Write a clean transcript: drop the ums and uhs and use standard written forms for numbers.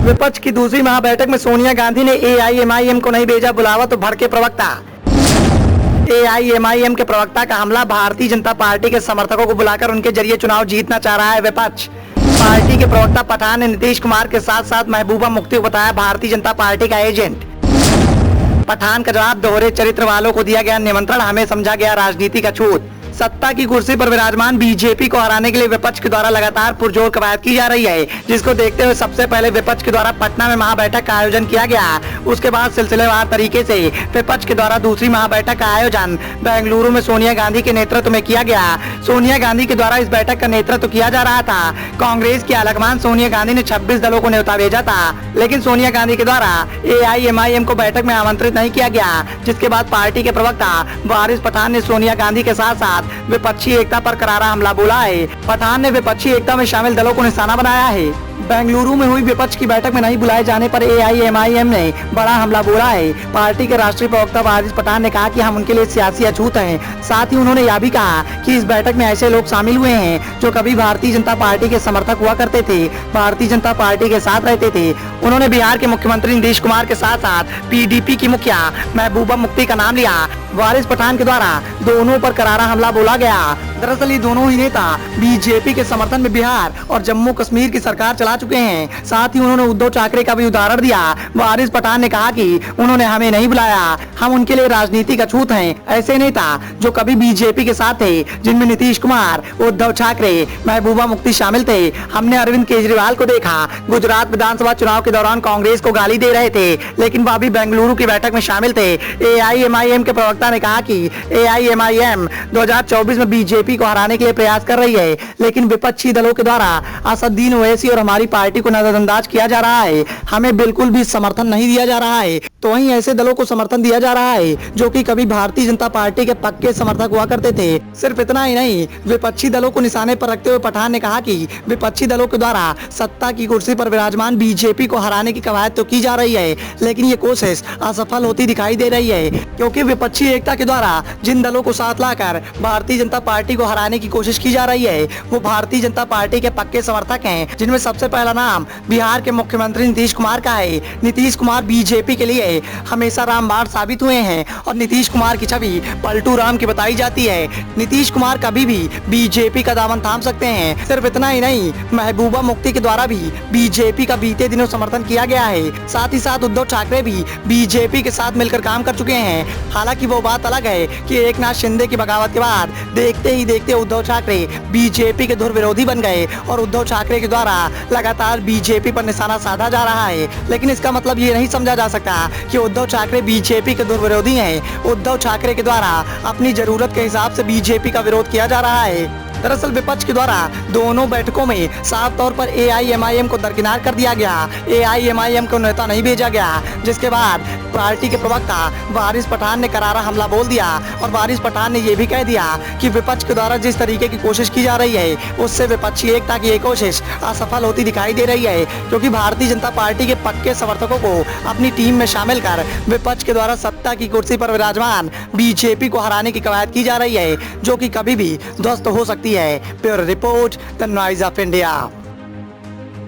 विपक्ष की दूसरी महाबैठक में सोनिया गांधी ने एआईएमआईएम को नहीं भेजा बुलावा तो भड़के प्रवक्ता। एआईएमआईएम के प्रवक्ता का हमला, भारतीय जनता पार्टी के समर्थकों को बुलाकर उनके जरिए चुनाव जीतना चाह रहा है विपक्ष। पार्टी के प्रवक्ता पठान ने नीतीश कुमार के साथ साथ महबूबा मुफ्ती को बताया भारतीय जनता पार्टी का एजेंट। पठान का जवाब, दोहरे चरित्र वालों को दिया गया निमंत्रण, हमें समझा गया राजनीति का छूत। सत्ता की कुर्सी पर विराजमान बीजेपी को हराने के लिए विपक्ष के द्वारा लगातार पुरजोर कवायद की जा रही है, जिसको देखते हुए सबसे पहले विपक्ष के द्वारा पटना में महाबैठक का आयोजन किया गया। उसके बाद सिलसिलेवार तरीके से विपक्ष के द्वारा दूसरी महाबैठक का आयोजन बेंगलुरु में सोनिया गांधी के नेतृत्व में किया गया। सोनिया गांधी के द्वारा इस बैठक का नेतृत्व किया जा रहा था। कांग्रेस की आलाकमान सोनिया गांधी ने 26 दलों को न्योता भेजा था, लेकिन सोनिया गांधी के द्वारा एआईएमआईएम को बैठक में आमंत्रित नहीं किया गया, जिसके बाद पार्टी के प्रवक्ता वारिस पठान ने सोनिया गांधी के साथ साथ विपक्षी एकता पर करारा हमला बोला है। पठान ने विपक्षी एकता में शामिल दलों को निशाना बनाया है। बेंगलुरु में हुई विपक्ष की बैठक में नहीं बुलाए जाने पर एआईएमआईएम ने बड़ा हमला बोला है। पार्टी के राष्ट्रीय प्रवक्ता वारिस पठान ने कहा कि हम उनके लिए सियासी अछूत हैं। साथ ही उन्होंने यह भी कहा कि इस बैठक में ऐसे लोग शामिल हुए हैं जो कभी भारतीय जनता पार्टी के समर्थक हुआ करते थे, भारतीय जनता पार्टी के साथ रहते थे। उन्होंने बिहार के मुख्यमंत्री नीतीश कुमार के साथ साथ पीडीपी की मुखिया महबूबा मुफ्ती का नाम लिया। वारिस पठान के द्वारा दोनों पर करारा हमला बोला गया। दरअसल ये दोनों ही नेता बीजेपी के समर्थन में बिहार और जम्मू कश्मीर की सरकार चला चुके हैं। साथ ही उन्होंने उद्धव ठाकरे का भी उदाहरण दिया। वारिस पठान ने कहा कि उन्होंने हमें नहीं बुलाया, हम उनके लिए राजनीतिक अछूत हैं। ऐसे नेता जो कभी बीजेपी के साथ थे, जिनमें नीतीश कुमार, उद्धव ठाकरे, महबूबा मुफ्ती शामिल थे। हमने अरविंद केजरीवाल को देखा, गुजरात विधानसभा चुनाव के दौरान कांग्रेस को गाली दे रहे थे, लेकिन वह भी बेंगलुरु की बैठक में शामिल थे। एआईएमआईएम के प्रवक्ता ने कहा कि एआईएमआईएम 2024 में बीजेपी को हराने के लिए प्रयास कर रही है, लेकिन विपक्षी दलों के द्वारा असदुद्दीन ओवैसी और हमारी पार्टी को नजरअंदाज किया जा रहा है। हमें बिल्कुल भी समर्थन नहीं दिया जा रहा है, तो वहीं ऐसे दलों को समर्थन दिया जा रहा है जो कि कभी भारतीय जनता पार्टी के पक्के समर्थक हुआ करते थे। सिर्फ इतना ही नहीं, विपक्षी दलों को निशाने पर रखते हुए पठान ने कहा कि विपक्षी दलों के द्वारा सत्ता की कुर्सी पर विराजमान बीजेपी को हराने की कवायद तो की जा रही है, लेकिन ये कोशिश असफल होती दिखाई दे रही है, क्योंकि विपक्षी एकता के द्वारा जिन दलों को साथ लाकर भारतीय जनता पार्टी को हराने की कोशिश की जा रही है, वो भारतीय जनता पार्टी के पक्के समर्थक हैं, जिनमें सबसे पहला नाम बिहार के मुख्यमंत्री नीतीश कुमार का है। नीतीश कुमार बीजेपी के लिए हमेशा रामबाण साबित हुए हैं और नीतीश कुमार की छवि पलटू राम की बताई जाती है। नीतीश कुमार कभी भी बीजेपी का दामन थाम सकते हैं। सिर्फ इतना ही नहीं, महबूबा मुफ्ती के द्वारा भी बीजेपी का बीते दिनों समर्थन किया गया है। साथ ही साथ उद्धव ठाकरे भी बीजेपी के साथ मिलकर काम कर चुके हैं। हालांकि वो बात अलग है कि एकनाथ शिंदे की बगावत के बाद देखते ही देखते उद्धव ठाकरे बीजेपी के धुर विरोधी बन गए और उद्धव ठाकरे के द्वारा लगातार बीजेपी पर निशाना साधा जा रहा है। लेकिन इसका मतलब ये नहीं समझा जा सकता कि उद्धव ठाकरे बीजेपी के धुर विरोधी हैं। उद्धव ठाकरे के द्वारा अपनी जरूरत के हिसाब से बीजेपी का विरोध किया जा रहा है। दरअसल विपक्ष के द्वारा दोनों बैठकों में साफ तौर पर एआईएमआईएम को दरकिनार कर दिया गया। एआईएमआईएम को नेता नहीं भेजा गया, जिसके बाद पार्टी के प्रवक्ता वारिस पठान ने करारा हमला बोल दिया और वारिस पठान ने यह भी कह दिया कि विपक्ष के द्वारा जिस तरीके की कोशिश की जा रही है, उससे विपक्षी एकता की ये कोशिश असफल होती दिखाई दे रही है, क्योंकि भारतीय जनता पार्टी के पक्के समर्थकों को अपनी टीम में शामिल कर विपक्ष के द्वारा सत्ता की कुर्सी पर विराजमान बीजेपी को हराने की कवायद की जा रही है, जो कि कभी भी ध्वस्त हो सकती है। Bureau report, the noise of India.